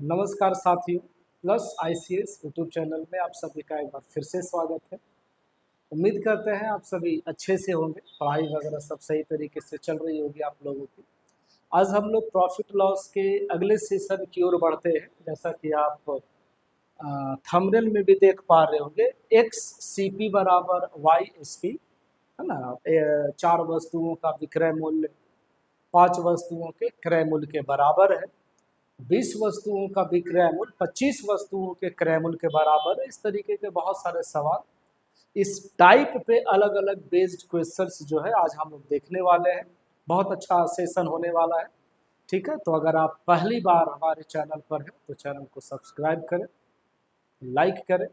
नमस्कार साथियों, plus ICS YouTube channel में आप सभी का एक बार फिर से स्वागत है। उम्मीद करते हैं आप सभी अच्छे से होंगे, पढ़ाई वगैरह सब सही तरीके से चल रही होगी आप लोगों की। आज हम लोग प्रॉफिट लॉस के अगले सेशन की ओर बढ़ते हैं। जैसा कि आप थंबनेल में भी देख पा रहे होंगे, एक्स सी पी बराबर वाई एस पी, है ना। 4 वस्तुओं का विक्रय मूल्य 5 वस्तुओं के क्रय मूल्य के बराबर है। 20 वस्तुओं का विक्रय मूल्य 25 वस्तुओं के क्रय मूल्य के बराबर है। इस तरीके के बहुत सारे सवाल इस टाइप पे अलग अलग बेस्ड क्वेश्चंस जो है आज हम लोग देखने वाले हैं। बहुत अच्छा सेशन होने वाला है। ठीक है, तो अगर आप पहली बार हमारे चैनल पर हैं तो चैनल को सब्सक्राइब करें, लाइक करें।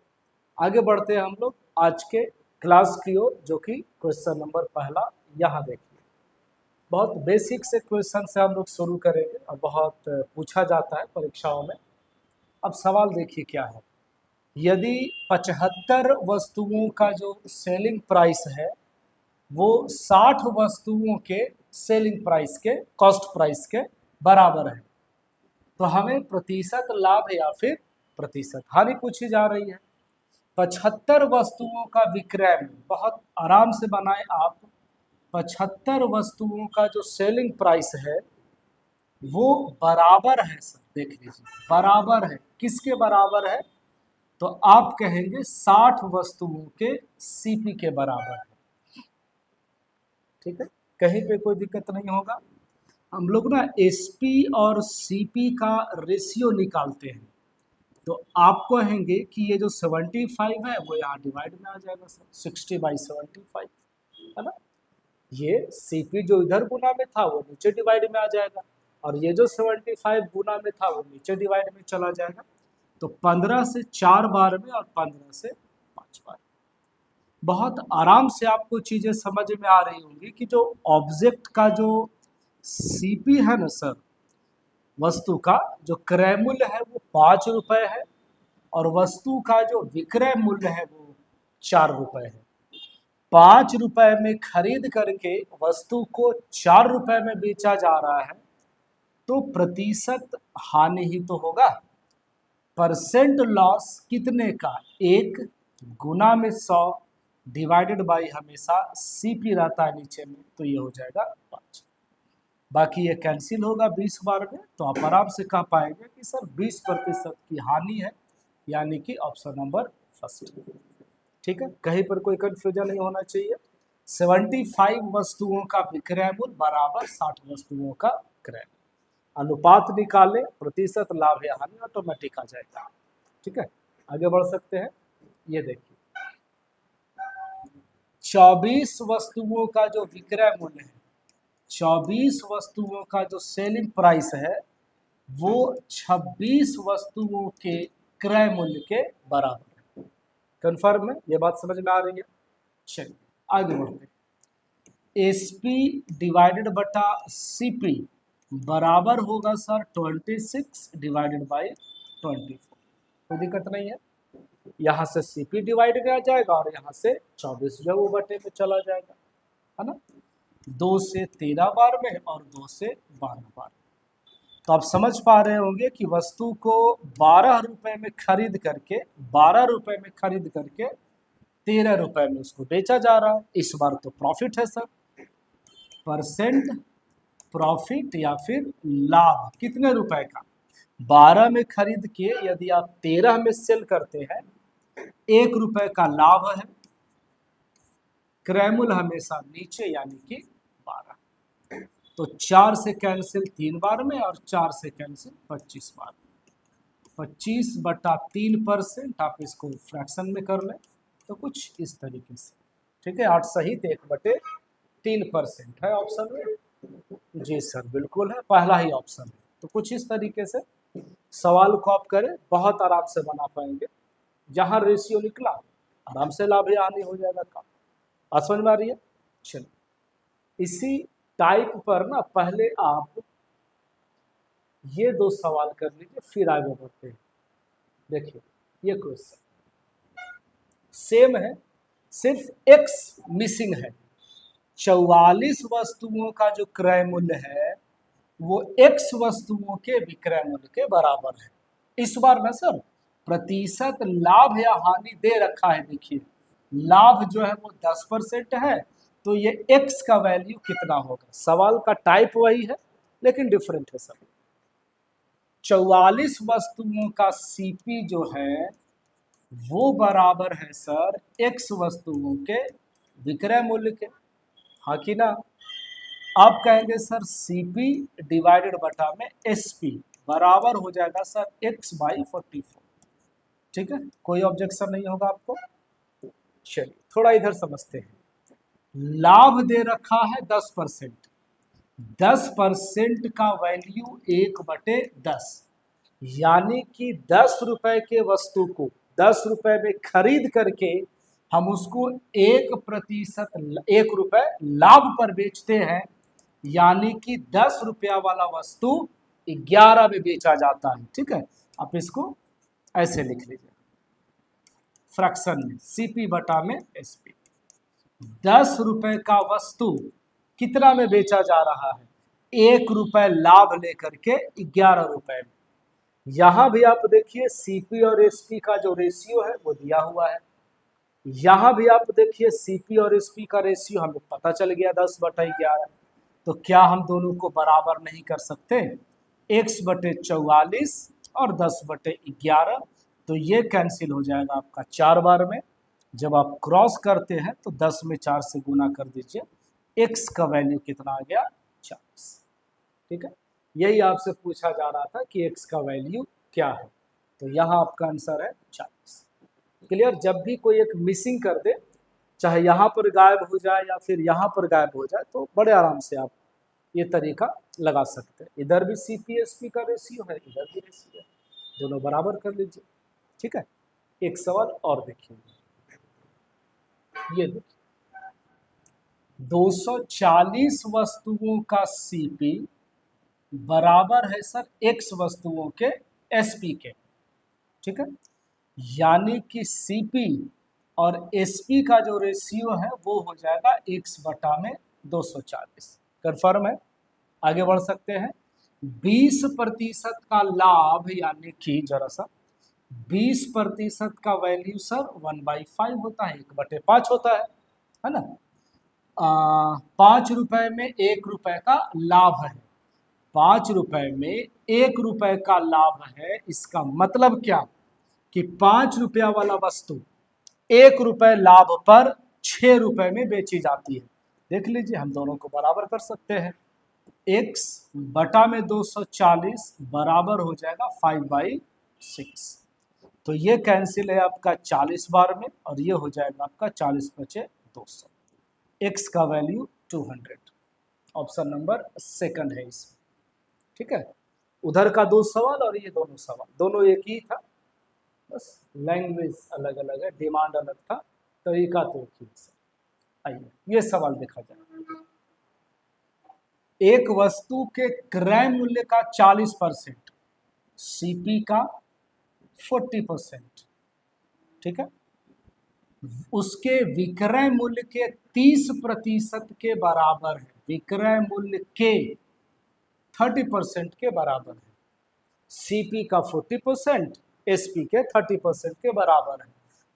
आगे बढ़ते हैं हम लोग आज के क्लास की ओर, जो कि क्वेश्चन नंबर पहला यहाँ देखिए। बहुत बेसिक से क्वेश्चन से हम लोग शुरू करेंगे और बहुत पूछा जाता है परीक्षाओं में। अब सवाल देखिए क्या है। यदि 75 वस्तुओं का जो सेलिंग प्राइस है वो 60 वस्तुओं के सेलिंग प्राइस के कॉस्ट प्राइस के बराबर है, तो हमें प्रतिशत लाभ या फिर प्रतिशत हानि पूछी जा रही है। 75 वस्तुओं का विक्रय में, बहुत आराम से बनाए आप। 75 वस्तुओं का जो सेलिंग प्राइस है वो बराबर है सर, देख लीजिए बराबर है। किसके बराबर है? तो आप कहेंगे 60 वस्तुओं के सीपी के बराबर है। ठीक है, कहीं पे कोई दिक्कत नहीं होगा। हम लोग ना एसपी और सीपी का रेशियो निकालते हैं, तो आप कहेंगे कि ये जो 75 है वो यहाँ डिवाइड में आ जाएगा सर, 60/75, है ना। ये सीपी जो इधर गुना में था वो नीचे डिवाइड में आ जाएगा, और ये जो 75 गुना में था वो नीचे डिवाइड में चला जाएगा। तो 15 से 4 बार में और 15 से 5 बार। बहुत आराम से आपको चीजें समझ में आ रही होंगी कि जो ऑब्जेक्ट का जो सीपी है ना सर, वस्तु का जो क्रय मूल्य है वो 5 रुपए है, और वस्तु का जो विक्रय मूल्य है वो 4 रुपए है। 5 रुपए में खरीद करके वस्तु को 4 रुपए में बेचा जा रहा है, तो प्रतिशत हानि ही तो होगा। परसेंट लॉस कितने का? 1 गुना में 100 डिवाइडेड बाई हमेशा सीपी रहता है नीचे में, तो ये हो जाएगा 5। बाकी ये कैंसिल होगा 20 बार में, तो आप आराम से कह पाएंगे कि सर 20% की हानि है, यानी कि ऑप्शन नंबर फर्स्ट। ठीक है, कहीं पर कोई कंफ्यूजन नहीं होना चाहिए। 75 वस्तुओं का विक्रय मूल्य बराबर 60 वस्तुओं का क्रय। अनुपात निकालें, प्रतिशत लाभ या हानि ऑटोमेटिक आ जाएगा। ठीक है, आगे बढ़ सकते हैं। ये देखिए 24 वस्तुओं का जो विक्रय मूल्य है, 24 वस्तुओं का जो सेलिंग प्राइस है वो 26 वस्तुओं के क्रय मूल्य के बराबर है। कंफर्म है? ये बात समझ में आ रही है? चलिए आगे बढ़ते हैं। एसपी डिवाइडेड बटा सीपी बराबर होगा सर 26 डिवाइडेड बाई 24। कोई दिक्कत नहीं है, यहाँ से सीपी डिवाइड में आ जाएगा और यहाँ से 24 जो वो बटे में चला जाएगा, है ना। 2 से 13 बार में और 2 से 12 बार। तो आप समझ पा रहे होंगे कि वस्तु को 12 रुपए में खरीद करके 12 रुपए में खरीद करके 13 रुपए में उसको बेचा जा रहा है। इस बार तो प्रॉफिट है सर। परसेंट प्रॉफिट या फिर लाभ कितने रुपए का? 12 में खरीद के यदि आप 13 में सेल करते हैं, 1 रुपए का लाभ है। क्रय मूल्य हमेशा नीचे, यानी कि 12। तो 4 से कैंसिल 3 बार में और 4 से कैंसिल 25 बार में। 25/3%, आप इसको फ्रैक्शन में कर लें तो कुछ इस तरीके से। ठीक है, 8 सहित 1/3% है ऑप्शन में। जी सर बिल्कुल है, पहला ही ऑप्शन है। तो कुछ इस तरीके से सवाल को आप करें, बहुत आराम से बना पाएंगे। जहां रेशियो निकला आराम से लाभ या हानि हो जाएगा काम। समझ में आ रही है? चलिए इसी टाइप पर ना पहले आप ये 2 सवाल कर लीजिए, फिर आगे बढ़ते हैं। देखिए ये क्वेश्चन सेम है, सिर्फ एक्स मिसिंग है। 44 वस्तुओं का जो क्रय मूल्य है वो एक्स वस्तुओं के विक्रय मूल्य के बराबर है। इस बार ना सर प्रतिशत लाभ या हानि दे रखा है, देखिए लाभ जो है वो 10% है, तो ये x का वैल्यू कितना होगा। सवाल का टाइप वही है लेकिन डिफरेंट है सर। 44 वस्तुओं का सीपी जो है वो बराबर है सर x वस्तुओं के विक्रय मूल्य के, हाँ कि ना। आप कहेंगे सर सीपी डिवाइडेड बटा में एसपी बराबर हो जाएगा सर x/44। ठीक है, कोई ऑब्जेक्शन नहीं होगा आपको। चलिए थोड़ा इधर समझते हैं। लाभ दे रखा है 10%, 10% का वैल्यू 1/10, यानी कि 10 रुपए के वस्तु को 10 रुपए में खरीद करके हम उसको 1%, 1 रुपए लाभ पर बेचते हैं, यानी कि 10 रुपया वाला वस्तु 11 में बेचा जाता है। ठीक है, आप इसको ऐसे लिख लीजिए फ्रैक्शन में, सीपी बटा में एसपी। 10 रुपए का वस्तु कितना में बेचा जा रहा है, 1 रुपए लाभ लेकर के 11 रुपए में। यहां भी आप देखिए सीपी और एसपी का जो रेशियो है वो दिया हुआ है। यहां भी आप देखिए सीपी और एसपी का रेशियो हमें पता चल गया 10/11। तो क्या हम दोनों को बराबर नहीं कर सकते, x/44 और 10/11। तो ये कैंसिल हो जाएगा आपका 4 बार में। जब आप क्रॉस करते हैं तो 10 में 4 से गुना कर दीजिए, x का वैल्यू कितना आ गया 40। ठीक है, यही आपसे पूछा जा रहा था कि x का वैल्यू क्या है, तो यहाँ आपका आंसर है 40। क्लियर। जब भी कोई एक मिसिंग कर दे, चाहे यहाँ पर गायब हो जाए या फिर यहाँ पर गायब हो जाए, तो बड़े आराम से आप ये तरीका लगा सकते हैं। इधर भी सीपीएसपी का रेशियो है, इधर भी रेशियो है, दोनों बराबर कर लीजिए। ठीक है, एक सवाल और देखिए, ये देखिए 240 वस्तुओं का सीपी बराबर है सर x वस्तुओं के एसपी के। ठीक है, यानी कि सीपी और एसपी का जो रेशियो है वो हो जाएगा x बटा में 240। कंफर्म है, आगे बढ़ सकते हैं। 20% का लाभ, यानी कि जरा सा 20% का वैल्यू सर 1/5 होता है, 1/5 होता है ना। 5 रुपए में 1 रुपए का लाभ है, 5 रुपए में 1 रुपए का लाभ है। इसका मतलब क्या कि 5 रुपया वाला वस्तु 1 रुपए लाभ पर 6 रुपए में बेची जाती है। देख लीजिए, हम दोनों को बराबर कर सकते हैं। x बटा में 240 बराबर हो जाएगा 5/6। तो ये कैंसिल है आपका 40 बार में, और ये हो जाएगा आपका 40 बचे 200। x का वैल्यू 200, ऑप्शन नंबर सेकंड है इसमें। ठीक है, उधर का 2 सवाल और ये दोनों सवाल दोनों एक ही था, बस लैंग्वेज अलग अलग है, डिमांड अलग था, तरीका तो एक ही है। आइए ये सवाल देखा जाए। एक वस्तु के क्रय मूल्य का 40%, सीपी का 40%, ठीक है, उसके विक्रय मूल्य के 30% के बराबर है, विक्रय मूल्य के 30% के बराबर है। सीपी का 40%, एसपी के 30% के बराबर है।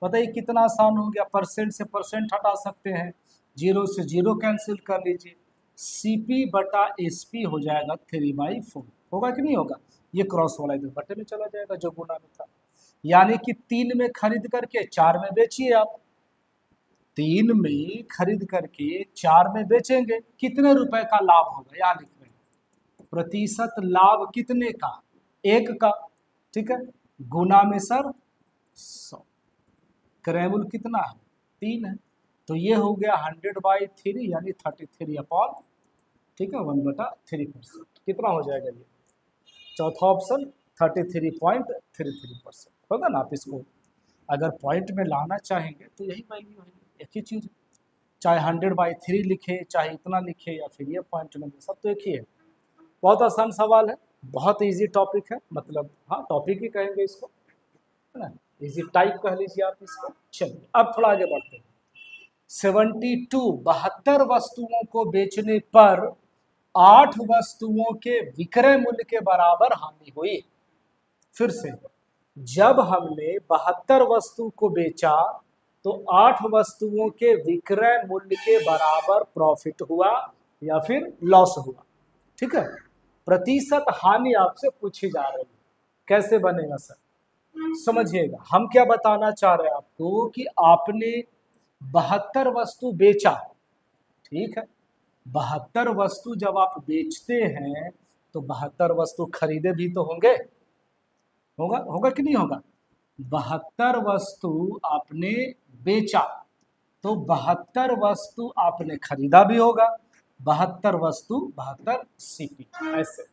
बताइए कितना आसान हो गया, परसेंट से परसेंट हटा सकते हैं, 0 से 0 कैंसिल कर लीजिए, सीपी बटा एसपी हो जाएगा 3/4। होगा कि नहीं होगा, ये क्रॉस वाला इधर बटे में चला जाएगा जो गुना में था, यानी कि 3 में खरीद करके 4 में बेचिए आप। 3 में खरीद करके 4 में बेचेंगे, कितने रुपए का लाभ होगा, यहाँ लिख रहे हैं प्रतिशत लाभ कितने का, 1 का। ठीक है, गुना में सर 100, क्रय मूल्य कितना है 3 है, तो ये हो गया 100/3 यानी 33/, ठीक है, 1/3%। कितना हो जाएगा ये, चौथा ऑप्शन 33.33% होगा ना। आप इसको अगर पॉइंट में लाना चाहेंगे तो यही वैल्यू है, एक ही चीज, चाहे 100/3 लिखे, चाहे इतना लिखे, या फिर ये पॉइंट में, सब तो एक ही है। बहुत आसान सवाल है, बहुत इजी टॉपिक है, मतलब हाँ टॉपिक ही कहेंगे इसको, है ना, इजी टाइप कह लीजिए आप इसको। चलिए अब थोड़ा आगे बढ़ते हैं। 72 वस्तुओं को बेचने पर 8 वस्तुओं के विक्रय मूल्य के बराबर हानि हुई। फिर से, जब हमने 72 वस्तु को बेचा तो 8 वस्तुओं के विक्रय मूल्य के बराबर प्रॉफिट हुआ या फिर लॉस हुआ। ठीक है, प्रतिशत हानि आपसे पूछी जा रही है, कैसे बनेगा सर? समझिएगा, हम क्या बताना चाह रहे हैं आपको कि आपने 72 वस्तु बेचा। ठीक है, 72 वस्तु जब आप बेचते हैं तो 72 वस्तु खरीदे भी तो होंगे, होगा होगा कि नहीं होगा? 72 वस्तु आपने बेचा तो 72 वस्तु आपने खरीदा भी होगा, 72 वस्तु 72 सीपी। ऐसे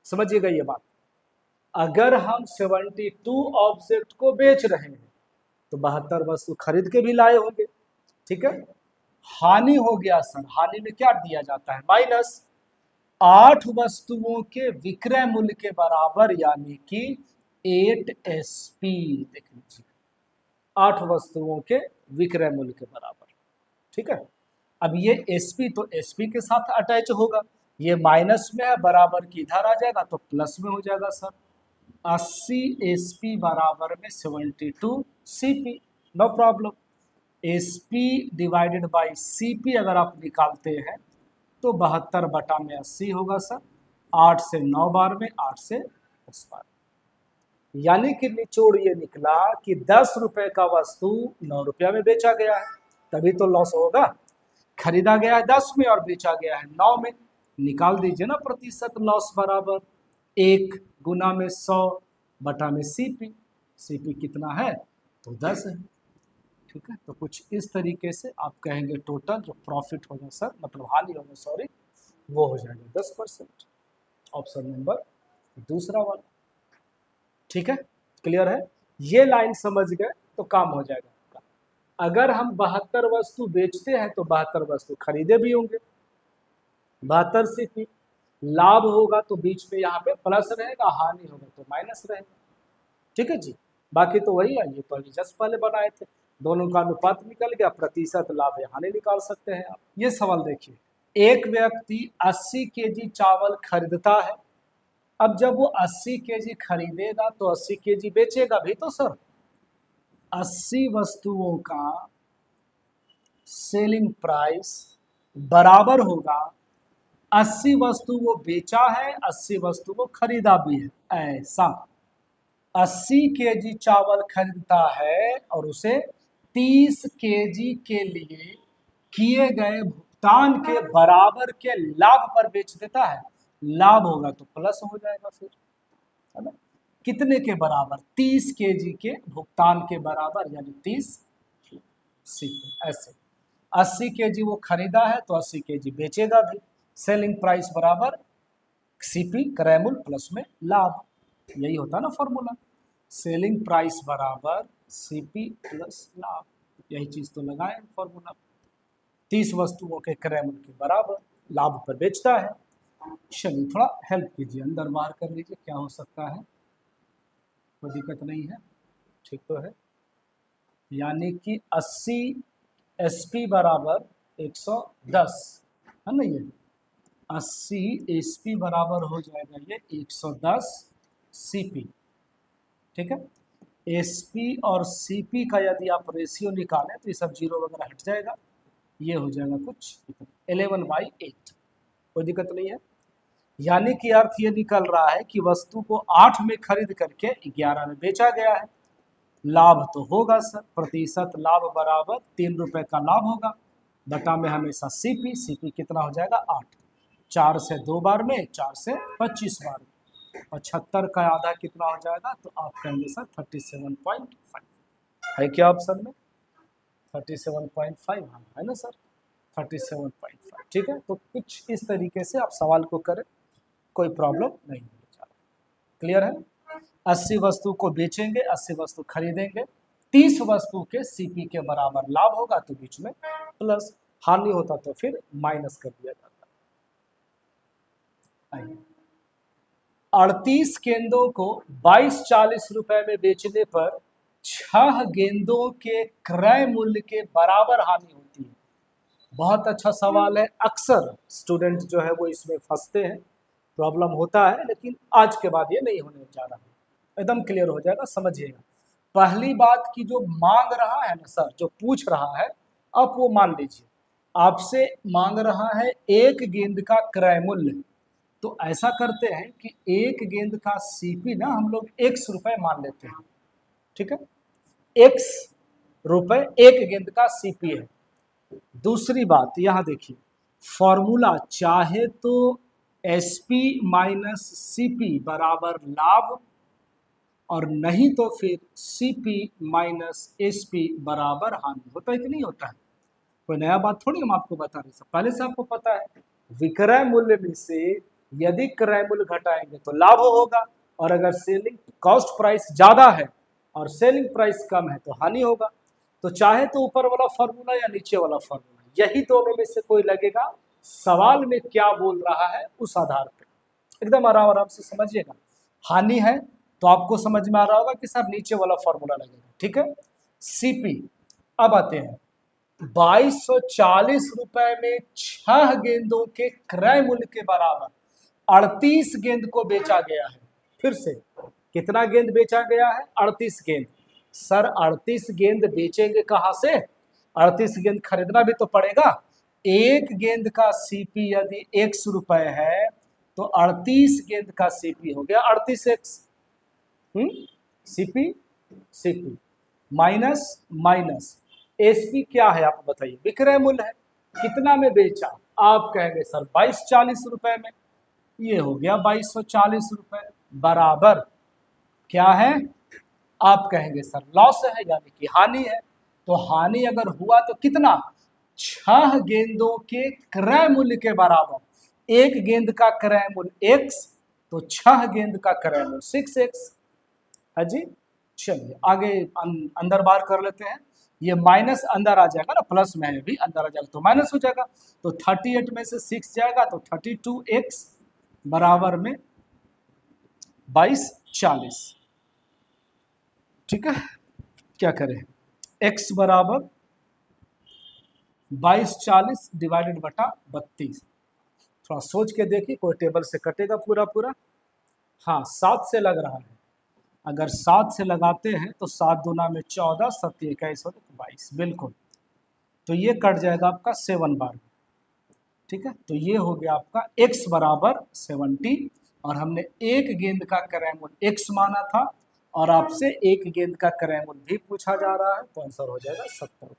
समझिएगा ये बात। अगर हम 72 ऑब्जेक्ट को बेच रहे हैं तो 72 वस्तु खरीद के भी लाए होंगे। ठीक है, हानि हो गया सर, हानि में क्या दिया जाता है? माइनस 8 वस्तुओं के विक्रय मूल्य के बराबर, यानी कि 8 SP। देख लीजिए, 8 वस्तुओं के विक्रय मूल्य के बराबर। ठीक है, अब ये SP तो SP के साथ अटैच होगा, ये माइनस में है, बराबर की इधर आ जाएगा तो प्लस में हो जाएगा सर। 80 SP बराबर में 72 CP, no problem. SP divided by CP अगर आप निकालते हैं तो 72 बटा में 80 होगा सर। 8 से 9 बार में, 8 से 10 बार, यानी कि निचोड़ ये निकला कि 10 रुपए का वस्तु 9 रुपया में बेचा गया है, तभी तो लॉस होगा। खरीदा गया है 10 में और बेचा गया है 9 में, निकाल दीजिए ना प्रतिशत लॉस बराबर 1 गुना में 100 बटा में CP। CP कितना है? तो 10 है। ठीक है, तो कुछ इस तरीके से आप कहेंगे टोटल जो प्रॉफिट होगा सर, मतलब हानि होगा सॉरी, वो हो जाएगा 10%। ऑप्शन नंबर दूसरा वाला। ठीक है, क्लियर है? ये लाइन समझ गए तो काम हो जाएगा आपका। अगर हम 72 वस्तु बेचते हैं तो 72 वस्तु खरीदे भी होंगे, 72 CP। लाभ होगा तो बीच में यहाँ पे प्लस रहेगा, हानि होगा तो माइनस रहेगा। ठीक है जी, बाकी तो वही है, ये तो अभी जस्ट पहले बनाए थे, दोनों का अनुपात निकल गया, प्रतिशत लाभ या हानि निकाल सकते हैं आप। ये सवाल देखिए, एक व्यक्ति 80 केजी चावल खरीदता है। अब जब वो 80 केजी खरीदेगा तो 80 केजी बेचेगा भी तो सर। 80 वस्तुओं का सेलिंग प्राइस बराबर होगा 80 वस्तु वो बेचा है, 80 वस्तु वो खरीदा भी है। ऐसा 80 केजी चावल खरीदता है और उसे 30 केजी के लिए किए गए भुगतान के बराबर के लाभ पर बेच देता है। लाभ होगा तो प्लस हो जाएगा फिर, है ना? कितने के बराबर? 30 केजी के भुगतान के बराबर, यानी 30 सीपी। ऐसे 80 केजी वो खरीदा है तो 80 केजी बेचेगा भी। सेलिंग प्राइस बराबर सीपी क्रय मूल्य प्लस में लाभ, यही होता है ना फॉर्मूला। सेलिंग प्राइस बराबर सीपी प्लस लाभ, यही चीज तो लगाए फॉर्मूला। 30 वस्तुओं के क्रय मूल्य के बराबर लाभ पर बेचता है। चलिए थोड़ा हेल्प कीजिए, अंदर बाहर कर लीजिए, क्या हो सकता है? कोई दिक्कत नहीं है, ठीक तो है। यानी कि 80 SP बराबर 110, है ना? ये 80 SP बराबर हो जाएगा ये 110 CP। ठीक है, SP और CP का यदि आप रेशियो निकालें तो ये सब जीरो वगैरह हट जाएगा, ये हो जाएगा कुछ 11/8। कोई दिक्कत नहीं है। यानी कि अर्थ ये निकल रहा है कि वस्तु को 8 में खरीद करके 11 में बेचा गया है। लाभ तो होगा सर, प्रतिशत लाभ बराबर 3 रुपए का लाभ होगा, बटा में हमेशा CP। CP कितना हो जाएगा? 8। 4 से 2 बार में, 4 से 25 बार में, और 76 का आधा कितना हो जाएगा? तो आप कहेंगे सर 37.5 है क्या ऑप्शन में? 37.5, हाँ है ना सर, 37.5। ठीक है, तो कुछ इस तरीके से आप सवाल को करें, कोई प्रॉब्लम नहीं होगी। क्लियर है? 80 वस्तु को बेचेंगे, 80 वस्तु खरीदेंगे, 30 वस्तु के CP के बराबर लाभ होगा तो बीच में प्लस, हानि होता तो फिर माइनस कर दिया जाता। 38 गेंदों को 22.40 रुपए में बेचने पर 6 गेंदों के क्रय मूल्य के बराबर हानि होती है। बहुत अच्छा सवाल है, अक्सर स्टूडेंट जो है वो इसमें फंसते हैं, प्रॉब्लम होता है, लेकिन आज के बाद ये नहीं होने जा रहा है। एकदम क्लियर हो जाएगा, समझिएगा। पहली बात की जो मांग रहा है ना सर, जो पूछ रहा है, अब वो मान लीजिए आपसे मांग रहा है एक गेंद का क्रय मूल्य। तो ऐसा करते हैं कि एक गेंद का सीपी ना हम लोग ₹X मान लेते हैं, ठीक है। ₹X एक गेंद का सीपी है। दूसरी बात यहां देखिए, फॉर्मूला चाहे तो एसपी माइनस सीपी बराबर लाभ, और नहीं तो फिर सीपी माइनस एसपी बराबर हानि। होता है कि नहीं होता है? कोई नया बात थोड़ी हम आपको बता रहे हैं, पहले से आपको पता है। विक्रय मूल्य में से यदि क्रय मूल्य घटाएंगे तो लाभ होगा, और अगर सेलिंग कॉस्ट प्राइस ज्यादा है और सेलिंग प्राइस कम है तो हानि होगा। तो चाहे तो ऊपर वाला फॉर्मूला या नीचे वाला फॉर्मूला, यही दोनों में से कोई लगेगा। सवाल में क्या बोल रहा है उस आधार पर एकदम आराम आराम से समझिएगा। हानि है तो आपको समझ में आ रहा होगा कि सर नीचे वाला फॉर्मूला लगेगा, ठीक है। सीपी, अब आते हैं, ₹2240 में 6 गेंदों के क्रय मूल्य के बराबर 38 गेंद को बेचा गया है। फिर से कितना गेंद बेचा गया है? 38 गेंद। सर 38 गेंद बेचेंगे कहां से? 38 गेंद खरीदना भी तो पड़ेगा। एक गेंद का सीपी यदि ₹X है तो 38 गेंद का सीपी हो गया 38X। CP CP minus minus SP क्या है आप बताइए? विक्रय मूल्य है। कितना में बेचा? आप कहेंगे सर ₹2240 में। ये हो गया ₹2240 बराबर क्या है? आप कहेंगे सर लॉस है, यानी कि हानि है। तो हानि अगर हुआ तो कितना? 6 गेंदों के क्रय मूल्य के बराबर। एक गेंद का क्रय मूल्य X, तो 6 गेंद का क्रय मूल्य 6X है जी। चलिए आगे अंदर बार कर लेते हैं। ये माइनस अंदर आ जाएगा ना, प्लस में भी अंदर आ जाएगा तो माइनस हो जाएगा। तो 38 में से 6 जाएगा तो 32X बराबर में 2240। ठीक है, क्या करें? X बराबर 2240 डिवाइडेड बटा 32। थोड़ा सोच के देखिए, कोई टेबल से कटेगा पूरा पूरा? हाँ 7 से लग रहा है। अगर 7 से लगाते हैं तो 7 दूना में 14, 7 21 होते 22, बिल्कुल। तो ये कट जाएगा आपका 7 बार। ठीक है, तो ये हो गया आपका x बराबर 70, और हमने एक गेंद का क्रय मूल्य x माना था, और आपसे एक गेंद का क्रय मूल्य भी पूछा जा रहा है, तो आंसर हो जाएगा 70।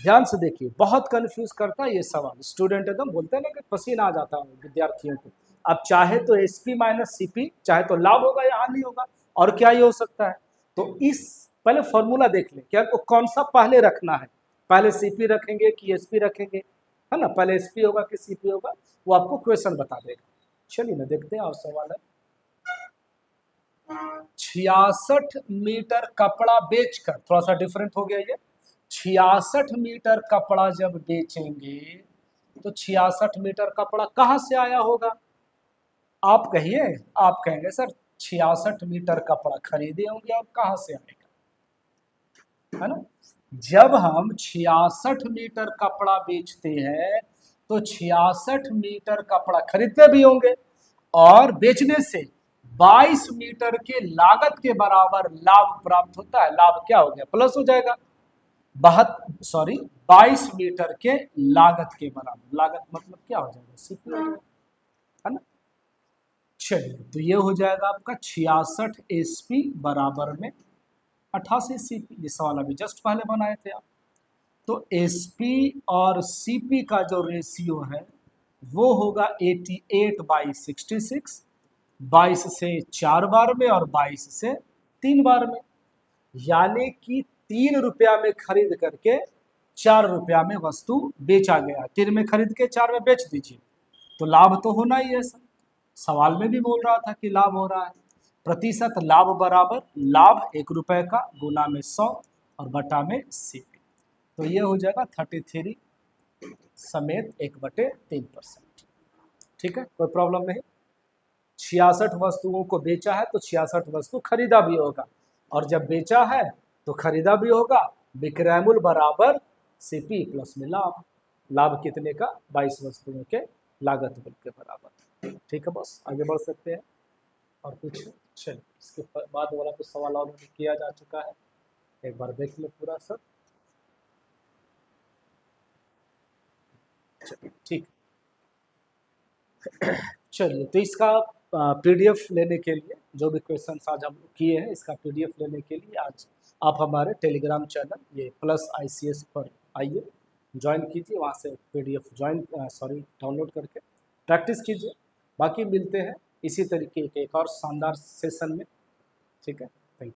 ध्यान से देखिए, बहुत कंफ्यूज करता है ये सवाल। स्टूडेंट एकदम बोलते हैं ना कि पसीना आ जाता है विद्यार्थियों को। अब चाहे तो एसपी माइनस सीपी, चाहे तो लाभ होगा या हानि होगा, और क्या ये हो सकता है? तो इस पहले फॉर्मूला देख लें कि आपको कौन सा पहले रखना है। पहले सीपी रखेंगे कि एसपी रखेंगे, है ना? पहले एसपी होगा कि सीपी होगा, वो आपको क्वेश्चन बता देगा। चलिए ना देखते हैं, और सवाल है 66 मीटर कपड़ा बेचकर, थोड़ा सा डिफरेंट हो गया ये। 66 मीटर कपड़ा जब बेचेंगे तो 66 मीटर कपड़ा कहां से आया होगा? आप कहिए। आप कहेंगे सर 66 मीटर कपड़ा खरीदे होंगे, और कहां से आएगा, है ना? जब हम 66 मीटर कपड़ा बेचते हैं तो 66 मीटर कपड़ा खरीदते भी होंगे, और बेचने से 22 मीटर के लागत के बराबर लाभ प्राप्त होता है। लाभ क्या हो गया? प्लस हो जाएगा। 22 मीटर के लागत के बराबर। लागत मतलब क्या हो जाएगा? सीपी हो जाएगा, है ना? चलिए, तो ये हो जाएगा आपका 66 एसपी बराबर में 88 सीपी। ये सवाल अभी जस्ट पहले बनाए थे आप। तो एसपी और सीपी का जो रेशियो है वो होगा 88/66। 22 से 4 बार में और 22 से 3 बार में, यानी कि ₹3 में खरीद करके ₹4 में वस्तु बेचा गया। 3 में खरीद के 4 में बेच दीजिए, तो लाभ तो होना ही है सर। सवाल में भी बोल रहा था कि लाभ हो रहा है। प्रतिशत लाभ बराबर लाभ ₹1 का गुना में 100 और बटा में सीपी। तो ये हो जाएगा 33 समेत 1/3%। ठीक है, कोई प्रॉब्लम नहीं। 66 वस्तुओं को बेचा है तो 66 वस्तु खरीदा भी होगा, और जब बेचा है तो खरीदा भी होगा। विक्रय मूल्य बराबर सीपी प्लस में लाभ। लाभ कितने का? 22 वस्तुओं के लागत मूल्य के बराबर। ठीक है बस, आगे बढ़ सकते हैं। और कुछ चलिए इसके बाद वाला तो सवाल ऑलरेडी किया जा चुका है, एक बार देख ले पूरा सब। चलिए ठीक। चलिए तो इसका पीडीएफ लेने के लिए, जो भी क्वेश्चन आज हम किए हैं, इसका पीडीएफ लेने के लिए आज आप हमारे टेलीग्राम चैनल ये प्लस ICS पर आइए, ज्वाइन कीजिए, वहाँ से पीडीएफ डाउनलोड करके प्रैक्टिस कीजिए। बाकी मिलते हैं इसी तरीके के एक और शानदार सेशन में, ठीक है।